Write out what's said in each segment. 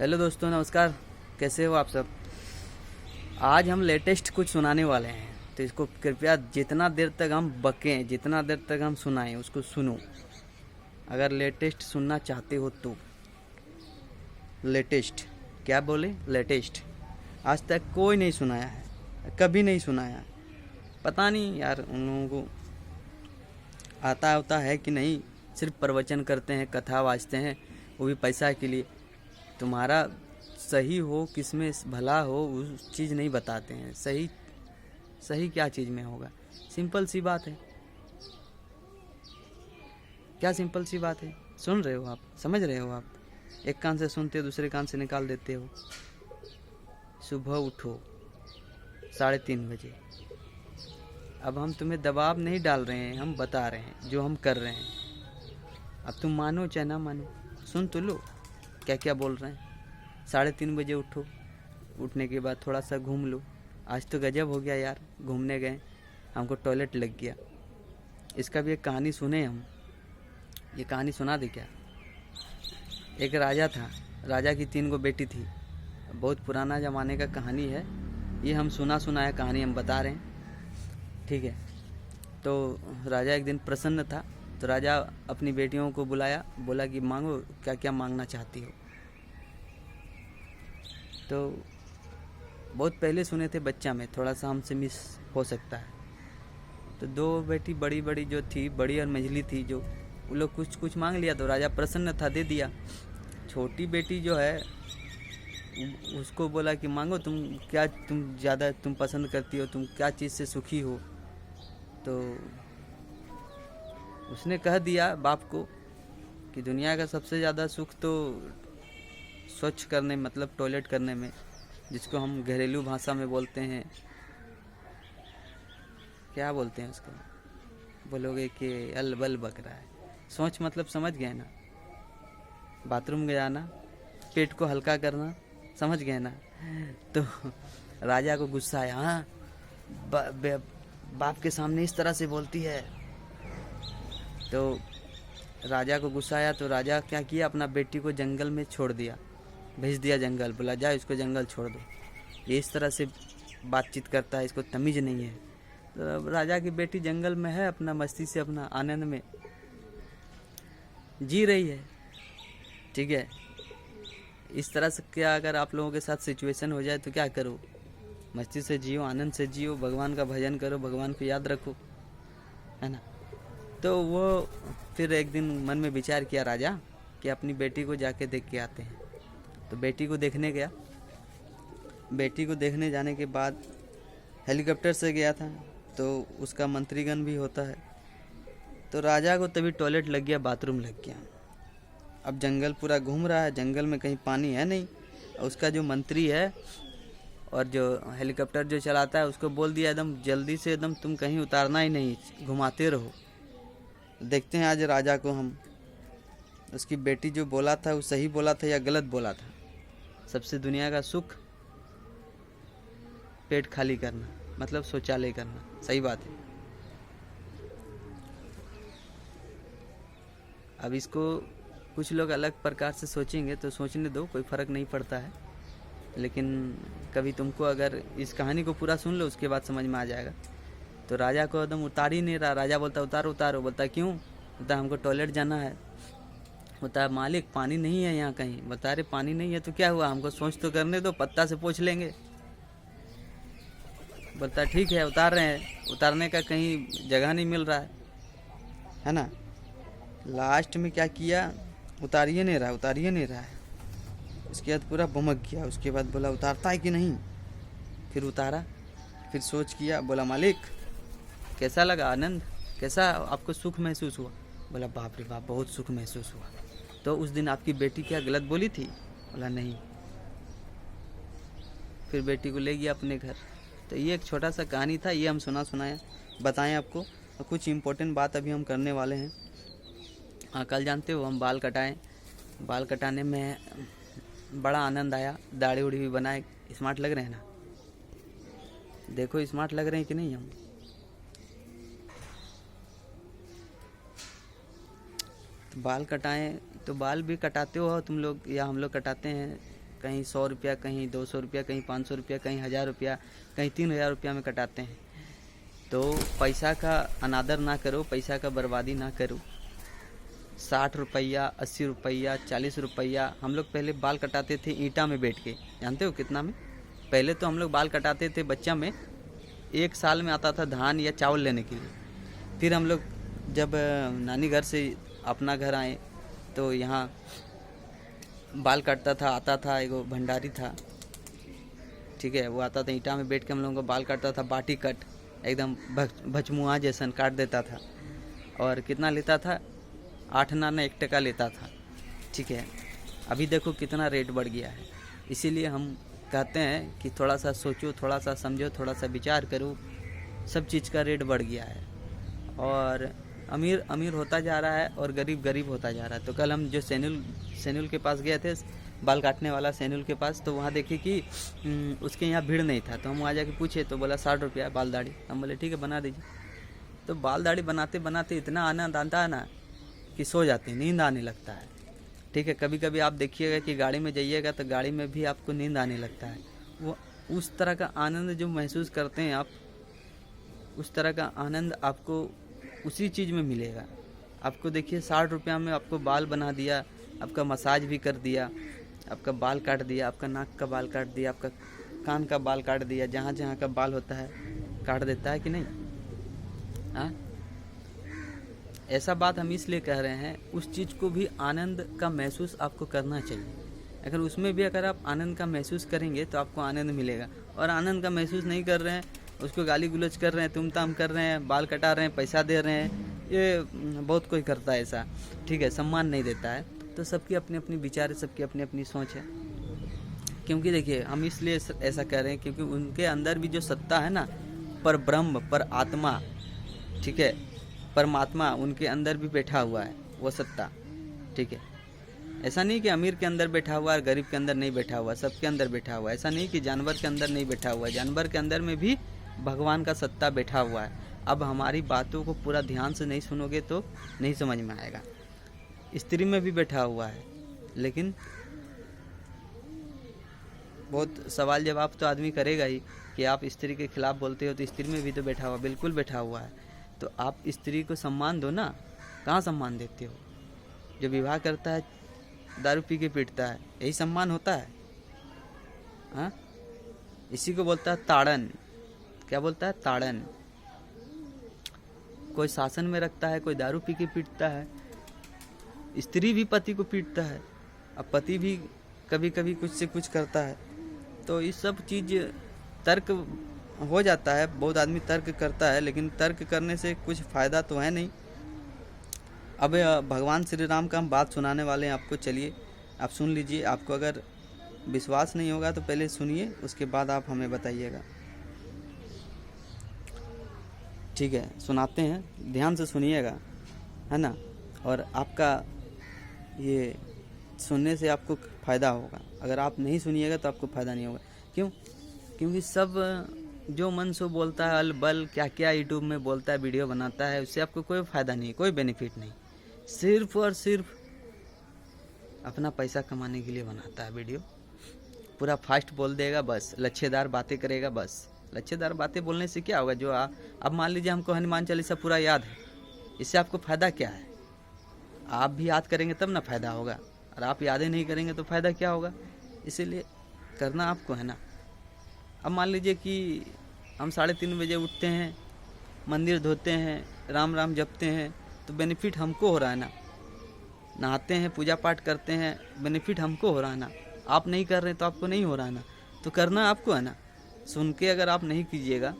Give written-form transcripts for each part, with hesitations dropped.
Hello दोस्तों, नमस्कार। कैसे हो आप सब। आज हम लेटेस्ट कुछ सुनाने वाले हैं, तो इसको कृपया जितना देर तक हम बकें, जितना देर तक हम सुनाएं, उसको सुनो। अगर लेटेस्ट सुनना चाहते हो तो लेटेस्ट, क्या बोले, लेटेस्ट। आज तक कोई नहीं सुनाया है, कभी नहीं सुनाया है। पता नहीं यार उन लोगों को आता होता है कि नहीं। सिर्फ प्रवचन करते हैं, कथा वाचते हैं, वो भी पैसा के लिए। तुम्हारा सही हो, किसमें भला हो, उस चीज़ नहीं बताते हैं। सही सही क्या चीज़ में होगा। सिंपल सी बात है। क्या सिंपल सी बात है। सुन रहे हो आप, समझ रहे हो आप। एक कान से सुनते हो, दूसरे कान से निकाल देते हो। सुबह उठो 3:30 बजे। अब हम तुम्हें दबाव नहीं डाल रहे हैं, हम बता रहे हैं जो हम कर रहे हैं। अब तुम मानो चाहे ना मानो, सुन तो लो क्या क्या बोल रहे हैं। 3:30 बजे उठो, उठने के बाद थोड़ा सा घूम लो। आज तो गजब हो गया यार, घूमने गए, हमको टॉयलेट लग गया। इसका भी एक कहानी सुने हम। ये कहानी सुना दे क्या। एक राजा था, राजा की 3 बेटी थी। बहुत पुराना ज़माने का कहानी है ये, हम सुनाया कहानी हम बता रहे हैं, ठीक है। तो राजा एक दिन प्रसन्न था, तो राजा अपनी बेटियों को बुलाया, बोला कि मांगो, क्या क्या मांगना चाहती हो। तो बहुत पहले सुने थे बच्चा में, थोड़ा सा हमसे मिस हो सकता है। तो 2 बेटी बड़ी बड़ी जो थी, बड़ी और मंझली थी, जो वो लोग कुछ कुछ मांग लिया, तो राजा प्रसन्न था, दे दिया। छोटी बेटी जो है उसको बोला कि मांगो, तुम ज़्यादा तुम पसंद करती हो, तुम क्या चीज़ से सुखी हो। तो उसने कह दिया बाप को कि दुनिया का सबसे ज़्यादा सुख तो स्वच्छ करने, मतलब टॉयलेट करने में, जिसको हम घरेलू भाषा में बोलते हैं, क्या बोलते हैं उसको। बोलोगे कि अलबल बक रहा है। सोच मतलब समझ गए ना। बाथरूम में जाना, पेट को हल्का करना, समझ गए ना। तो राजा को गुस्सा आया। हाँ, बाप के सामने इस तरह से बोलती है। तो राजा को गुस्सा आया, तो राजा क्या किया, अपना बेटी को जंगल में छोड़ दिया, भेज दिया जंगल। बोला जाओ, इसको जंगल छोड़ दो, ये इस तरह से बातचीत करता है, इसको तमीज़ नहीं है। तो राजा की बेटी जंगल में है, अपना मस्ती से, अपना आनंद में जी रही है, ठीक है। इस तरह से क्या अगर आप लोगों के साथ सिचुएशन हो जाए तो क्या करो। मस्ती से जियो, आनंद से जियो, भगवान का भजन करो, भगवान को याद रखो, है ना। तो वो फिर एक दिन मन में विचार किया राजा कि अपनी बेटी को जाके देख के आते हैं। तो बेटी को देखने गया। बेटी को देखने जाने के बाद हेलीकॉप्टर से गया था, तो उसका मंत्रीगण भी होता है। तो राजा को तभी टॉयलेट लग गया, बाथरूम लग गया। अब जंगल पूरा घूम रहा है, जंगल में कहीं पानी है नहीं। उसका जो मंत्री है और जो हेलीकॉप्टर जो चलाता है, उसको बोल दिया एकदम जल्दी से, एकदम तुम कहीं उतारना ही नहीं, घुमाते रहो। देखते हैं आज राजा को हम। उसकी बेटी जो बोला था वो सही बोला था या गलत बोला था। सबसे दुनिया का सुख पेट खाली करना, मतलब शौचालय करना, सही बात है। अब इसको कुछ लोग अलग प्रकार से सोचेंगे तो सोचने दो, कोई फ़र्क नहीं पड़ता है। लेकिन कभी तुमको अगर इस कहानी को पूरा सुन लो, उसके बाद समझ में आ जाएगा। तो राजा को एकदम उतार ही नहीं रहा। राजा बोलता उतारो उतारो, बोलता क्यों, बोलता हमको टॉयलेट जाना है। बोलता मालिक पानी नहीं है यहाँ कहीं। बता रहे पानी नहीं है तो क्या हुआ, हमको सोच तो करने दो, पत्ता से पोंछ लेंगे। बोलता ठीक है, उतार रहे हैं। उतारने का कहीं जगह नहीं मिल रहा है ना। लास्ट में क्या किया, उतारिए नहीं रहा है। उसके बाद पूरा बमक गया। उसके बाद बोला उतारता है कि नहीं। फिर उतारा, फिर सोच किया, बोला मालिक कैसा लगा आनंद, कैसा आपको सुख महसूस हुआ। बोला बाप रे बाप, बहुत सुख महसूस हुआ। तो उस दिन आपकी बेटी क्या गलत बोली थी। बोला नहीं। फिर बेटी को ले गया अपने घर। तो ये एक छोटा सा कहानी था, ये हम सुनाया बताएं आपको। तो कुछ इम्पोर्टेंट बात अभी हम करने वाले हैं। हाँ, कल जानते हो हम बाल कटाएं। बाल कटाने में बड़ा आनंद आया, दाढ़ी उड़ी भी बनाए। स्मार्ट लग रहे हैं ना, देखो स्मार्ट लग रहे हैं कि नहीं हम। तो बाल कटाएं, तो बाल भी कटाते हो तुम लोग या हम लोग कटाते हैं। कहीं 100 रुपया, कहीं 200 रुपया, कहीं 500 रुपया, कहीं 1000 रुपया, कहीं 3000 रुपया में कटाते हैं। तो पैसा का अनादर ना करो, पैसा का बर्बादी ना करो। 60 रुपया, 80 रुपया, 40 रुपया। हम लोग पहले बाल कटाते थे ईंटा में बैठ के, जानते हो कितना में? पहले तो हम लोग बाल कटाते थे बच्चा में, 1 साल में आता था धान या चावल लेने के लिए। फिर हम लोग जब नानी घर से अपना घर आए तो यहाँ बाल काटता था, आता था एगो भंडारी था, ठीक है, वो आता था ईंटा में बैठ के हम लोगों को बाल काटता था, बाटी कट एकदम भचमुआ जैसन काट देता था। और कितना लेता था? 8 आना 1 टका लेता था, ठीक है। अभी देखो कितना रेट बढ़ गया है। इसीलिए हम कहते हैं कि थोड़ा सा सोचो, थोड़ा सा समझो, थोड़ा सा विचार करो। सब चीज़ का रेट बढ़ गया है और अमीर अमीर होता जा रहा है और गरीब गरीब होता जा रहा है। तो कल हम जो सैनुल के पास गए थे, बाल काटने वाला सैनुल के पास, तो वहाँ देखे कि उसके यहाँ भीड़ नहीं था। तो हम वहाँ जाके पूछे तो बोला 60 रुपया बाल दाढ़ी। हम बोले ठीक है बना दीजिए। तो बाल दाढ़ी बनाते बनाते इतना आनंद आता है ना कि सो जाते हैं, नींद आने लगता है, ठीक है। कभी कभी आप देखिएगा कि गाड़ी में जाइएगा तो गाड़ी में भी आपको नींद आने लगता है। वो उस तरह का आनंद जो महसूस करते हैं आप, उस तरह का आनंद आपको उसी चीज़ में मिलेगा। आपको देखिए 60 रुपया में आपको बाल बना दिया, आपका मसाज भी कर दिया, आपका बाल काट दिया, आपका नाक का बाल काट दिया, आपका कान का बाल काट दिया, जहाँ जहाँ का बाल होता है काट देता है कि नहीं? हाँ, ऐसा बात हम इसलिए कह रहे हैं, उस चीज़ को भी आनंद का महसूस आपको करना चाहिए। अगर उसमें भी अगर आप आनंद का महसूस करेंगे तो आपको आनंद मिलेगा। और आनंद का महसूस नहीं कर रहे हैं, उसको गाली गुलच कर रहे हैं, तुम ताम कर रहे हैं, बाल कटा रहे हैं, पैसा दे रहे हैं, ये बहुत कोई करता है ऐसा, ठीक है, सम्मान नहीं देता है। तो सबकी अपनी अपनी विचार है, सबकी अपनी अपनी सोच है। क्योंकि देखिए हम इसलिए ऐसा कह रहे हैं क्योंकि उनके अंदर भी जो सत्ता है ना, पर ब्रह्म, पर आत्मा, ठीक है, परमात्मा उनके अंदर भी बैठा हुआ है, वो सत्ता, ठीक है। ऐसा नहीं कि अमीर के अंदर बैठा हुआ है, गरीब के अंदर नहीं बैठा हुआ, सबके अंदर बैठा हुआ है। ऐसा नहीं कि जानवर के अंदर नहीं बैठा हुआ है, जानवर के अंदर में भी भगवान का सत्ता बैठा हुआ है। अब हमारी बातों को पूरा ध्यान से नहीं सुनोगे तो नहीं समझ में आएगा। स्त्री में भी बैठा हुआ है, लेकिन बहुत सवाल जवाब तो आदमी करेगा ही कि आप स्त्री के खिलाफ बोलते हो, तो स्त्री में भी तो बैठा हुआ, बिल्कुल बैठा हुआ है। तो आप स्त्री को सम्मान दो ना, कहाँ सम्मान देते हो? जो विवाह करता है दारू पी के पीटता है, यही सम्मान होता है? हाँ, इसी को बोलता है ताड़न। क्या बोलता है? ताड़न। कोई शासन में रखता है, कोई दारू पी के पीटता है, स्त्री भी पति को पीटता है, अब पति भी कभी कभी कुछ से कुछ करता है। तो ये सब चीज़ तर्क हो जाता है, बहुत आदमी तर्क करता है, लेकिन तर्क करने से कुछ फ़ायदा तो है नहीं। अब भगवान श्री राम का हम बात सुनाने वाले हैं आपको, चलिए आप सुन लीजिए। आपको अगर विश्वास नहीं होगा तो पहले सुनिए, उसके बाद आप हमें बताइएगा, ठीक है। सुनाते हैं, ध्यान से सुनिएगा, है ना। और आपका ये सुनने से आपको फ़ायदा होगा, अगर आप नहीं सुनिएगा तो आपको फ़ायदा नहीं होगा। क्यों? क्योंकि सब जो मन से बोलता है, अल बल क्या क्या यूट्यूब में बोलता है, वीडियो बनाता है, उससे आपको कोई फ़ायदा नहीं, कोई बेनिफिट नहीं। सिर्फ और सिर्फ अपना पैसा कमाने के लिए बनाता है वीडियो। पूरा फास्ट बोल देगा, बस लच्छेदार बातें करेगा, बस लच्छेदार बातें बोलने से क्या होगा? जो अब मान लीजिए हमको हनुमान चालीसा पूरा याद है, इससे आपको फ़ायदा क्या है? आप भी याद करेंगे तब ना फ़ायदा होगा, और आप यादें नहीं करेंगे तो फ़ायदा क्या होगा? इसीलिए करना आपको है ना। अब मान लीजिए कि हम 3:30 बजे उठते हैं, मंदिर धोते हैं, राम राम जपते हैं, तो बेनिफिट हमको हो रहा है ना। नहाते हैं, पूजा पाठ करते हैं, बेनिफिट हमको हो रहा है ना। आप नहीं कर रहे तो आपको नहीं हो रहा है ना, तो करना आपको है ना। सुन के अगर आप नहीं कीजिएगा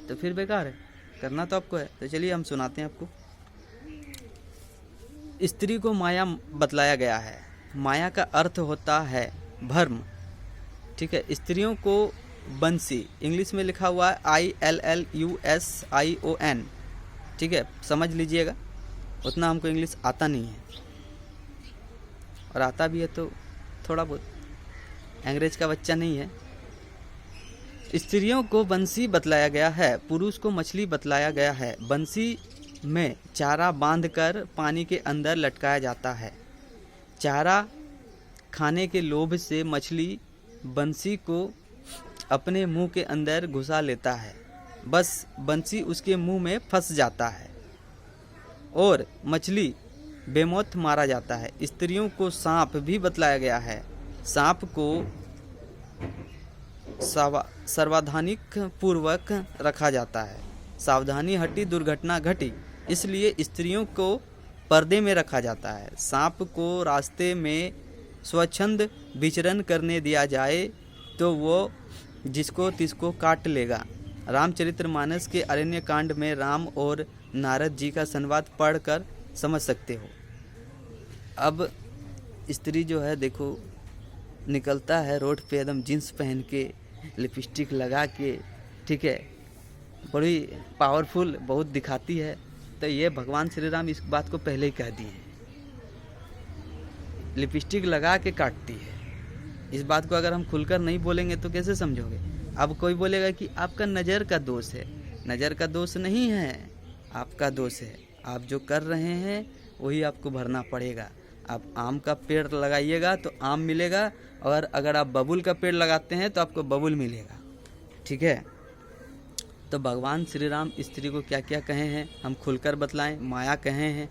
तो फिर बेकार है, करना तो आपको है। तो चलिए हम सुनाते हैं आपको। स्त्री को माया बतलाया गया है। माया का अर्थ होता है भ्रम, ठीक है। स्त्रियों को बंसी, इंग्लिश में लिखा हुआ है ILLUSION, ठीक है, समझ लीजिएगा। उतना हमको इंग्लिश आता नहीं है, और आता भी है तो थोड़ा बहुत, अंग्रेज का बच्चा नहीं है। स्त्रियों को बंसी बतलाया गया है, पुरुष को मछली बतलाया गया है। बंसी में चारा बांधकर पानी के अंदर लटकाया जाता है। चारा खाने के लोभ से मछली बंसी को अपने मुंह के अंदर घुसा लेता है, बस बंसी उसके मुंह में फंस जाता है और मछली बेमौत मारा जाता है। स्त्रियों को सांप भी बतलाया गया है। सांप को सावधानिक पूर्वक रखा जाता है। सावधानी हटी दुर्घटना घटी, इसलिए स्त्रियों को पर्दे में रखा जाता है। सांप को रास्ते में स्वच्छंद विचरण करने दिया जाए तो वो जिसको तिसको काट लेगा। रामचरितमानस के अरण्य कांड में राम और नारद जी का संवाद पढ़कर समझ सकते हो। अब स्त्री जो है देखो, निकलता है रोड पे एकदम जीन्स पहन के, लिपस्टिक लगा के, ठीक है, बड़ी पावरफुल बहुत दिखाती है। तो ये भगवान श्री राम इस बात को पहले ही कह दिए हैं, लिपस्टिक लगा के काटती है। इस बात को अगर हम खुलकर नहीं बोलेंगे तो कैसे समझोगे? अब कोई बोलेगा कि आपका नज़र का दोष है। नज़र का दोष नहीं है, आपका दोष है। आप जो कर रहे हैं वही आपको भरना पड़ेगा। आप आम का पेड़ लगाइएगा तो आम मिलेगा, और अगर आप बबूल का पेड़ लगाते हैं तो आपको बबूल मिलेगा, ठीक है। तो भगवान श्री राम स्त्री को क्या क्या कहे हैं हम खुलकर बतलाएं। माया कहे हैं,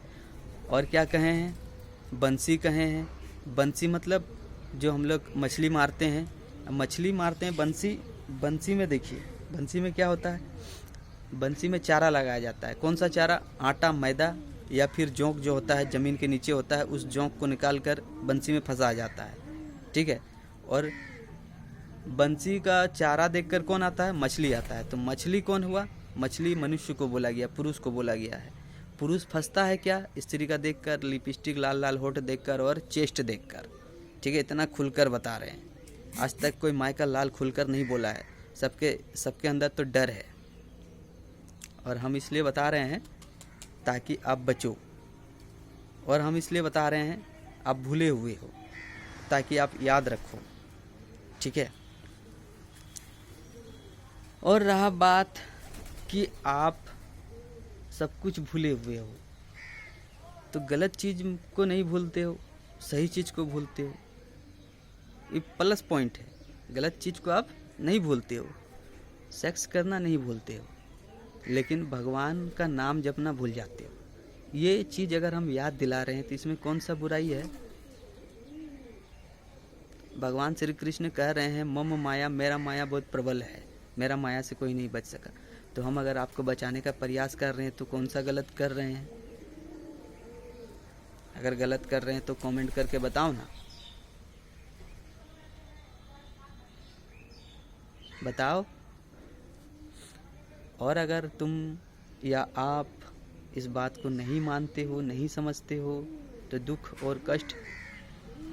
और क्या कहे हैं? बंसी कहे हैं। बंसी मतलब जो हम लोग मछली मारते हैं, मछली मारते हैं बंसी में देखिए, बंसी में क्या होता है? बंसी में चारा लगाया जाता है। कौन सा चारा? आटा, मैदा या फिर जोंक जो होता है ज़मीन के नीचे होता है, उस जोंक को निकाल कर बंसी में फंसाया जाता है, ठीक है। और बंसी का चारा देखकर कौन आता है? मछली आता है। तो मछली कौन हुआ? मछली मनुष्य को बोला गया, पुरुष को बोला गया है। पुरुष फंसता है क्या? स्त्री का देखकर, लिपस्टिक लाल लाल होठ देखकर और चेस्ट देखकर, ठीक है। इतना खुलकर बता रहे हैं। आज तक कोई माय का लाल खुलकर नहीं बोला है। सबके अंदर तो डर है, और हम इसलिए बता रहे हैं ताकि आप बचो, और हम इसलिए बता रहे हैं आप भूले हुए हो ताकि आप याद रखो, ठीक है। और रहा बात कि आप सब कुछ भूले हुए हो, तो गलत चीज़ को नहीं भूलते हो, सही चीज़ को भूलते हो। ये प्लस पॉइंट है। गलत चीज़ को आप नहीं भूलते हो, सेक्स करना नहीं भूलते हो, लेकिन भगवान का नाम जपना भूल जाते हो। ये चीज़ अगर हम याद दिला रहे हैं तो इसमें कौन सा बुराई है? भगवान श्री कृष्ण कह रहे हैं मम माया, मेरा माया बहुत प्रबल है, मेरा माया से कोई नहीं बच सका। तो हम अगर आपको बचाने का प्रयास कर रहे हैं तो कौन सा गलत कर रहे हैं? अगर गलत कर रहे हैं तो कमेंट करके बताओ ना, बताओ। और अगर तुम या आप इस बात को नहीं मानते हो, नहीं समझते हो, तो दुख और कष्ट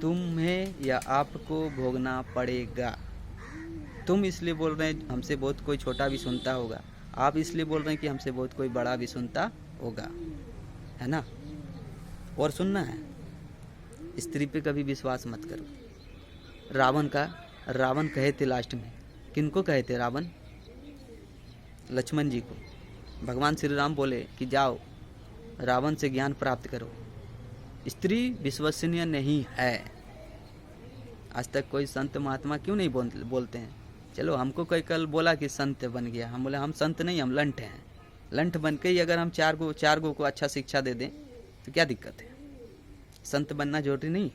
तुम्हें या आपको भोगना पड़ेगा। तुम इसलिए बोल रहे हैं हमसे बहुत कोई छोटा भी सुनता होगा, आप इसलिए बोल रहे हैं कि हमसे बहुत कोई बड़ा भी सुनता होगा, है ना। और सुनना है, स्त्री पे कभी विश्वास मत करो। रावण कहे थे लास्ट में, किनको कहे थे? रावण लक्ष्मण जी को। भगवान श्री राम बोले कि जाओ रावण से ज्ञान प्राप्त करो। स्त्री विश्वसनीय नहीं है। आज तक कोई संत महात्मा क्यों नहीं बोलते हैं? चलो हमको कोई कल बोला कि संत बन गया, हम बोले हम संत नहीं, हम लंठ हैं। लंठ बन के ही अगर हम चार गो को अच्छा शिक्षा दे दें तो क्या दिक्कत है? संत बनना जरूरी नहीं।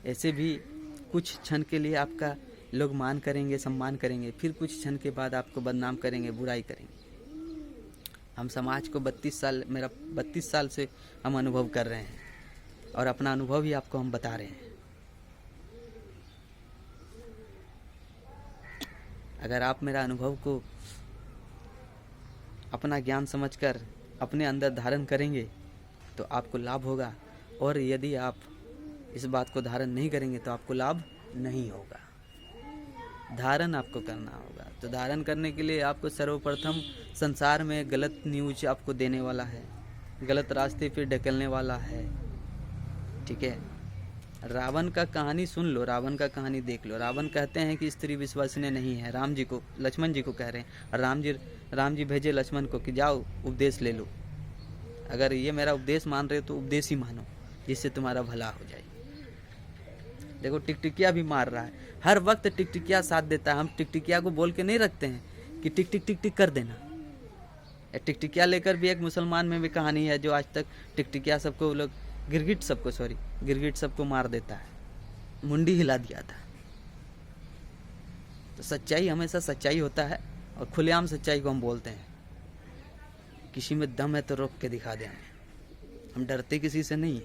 ऐसे भी कुछ क्षण के लिए आपका लोग मान करेंगे, सम्मान करेंगे, फिर कुछ क्षण के बाद आपको बदनाम करेंगे, बुराई करेंगे। हम समाज को 32 साल से हम अनुभव कर रहे हैं, और अपना अनुभव ही आपको हम बता रहे हैं। अगर आप मेरा अनुभव को अपना ज्ञान समझकर अपने अंदर धारण करेंगे तो आपको लाभ होगा, और यदि आप इस बात को धारण नहीं करेंगे तो आपको लाभ नहीं होगा। धारण आपको करना होगा। तो धारण करने के लिए आपको सर्वप्रथम संसार में गलत न्यूज आपको देने वाला है, गलत रास्ते पे ढकेलने वाला है, ठीक है। रावण का कहानी सुन लो, रावण का कहानी देख लो। रावण कहते हैं कि स्त्री विश्वसनीय नहीं है। लक्ष्मण जी को कह रहे हैं, राम जी भेजे लक्ष्मण को कि जाओ उपदेश ले लो। अगर ये मेरा उपदेश मान रहे हो तो उपदेश ही मानो। जिससे तुम्हारा भला हो जाए। देखो टिकटिकिया भी मार रहा है, हर वक्त टिकटिकिया साथ देता है। हम टिकटिकिया को बोल के नहीं रखते हैं कि टिक टिक टिक टिक कर देना। टिकटिकिया लेकर भी एक मुसलमान में भी कहानी है, जो आज तक टिकटिकिया सबको लोग गिरगिट सबको मार देता है, मुंडी हिला दिया था। तो सच्चाई हमेशा सच्चाई होता है, और खुलेआम सच्चाई को हम बोलते हैं। किसी में दम है तो रोक के दिखा दे हमें, हम डरते किसी से नहीं।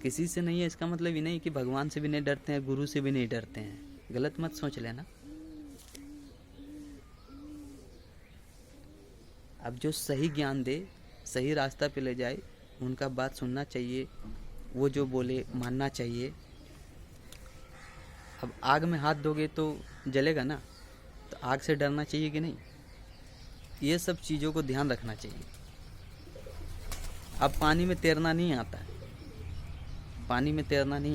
किसी से नहीं है इसका मतलब ये नहीं कि भगवान से भी नहीं डरते हैं, गुरु से भी नहीं डरते हैं, गलत मत सोच लेना। अब जो सही ज्ञान दे, सही रास्ता पे ले जाए, उनका बात सुनना चाहिए, वो जो बोले मानना चाहिए। अब आग में हाथ दोगे तो जलेगा ना, तो आग से डरना चाहिए कि नहीं? ये सब चीज़ों को ध्यान रखना चाहिए। अब पानी में तैरना नहीं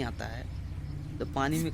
आता है, तो पानी में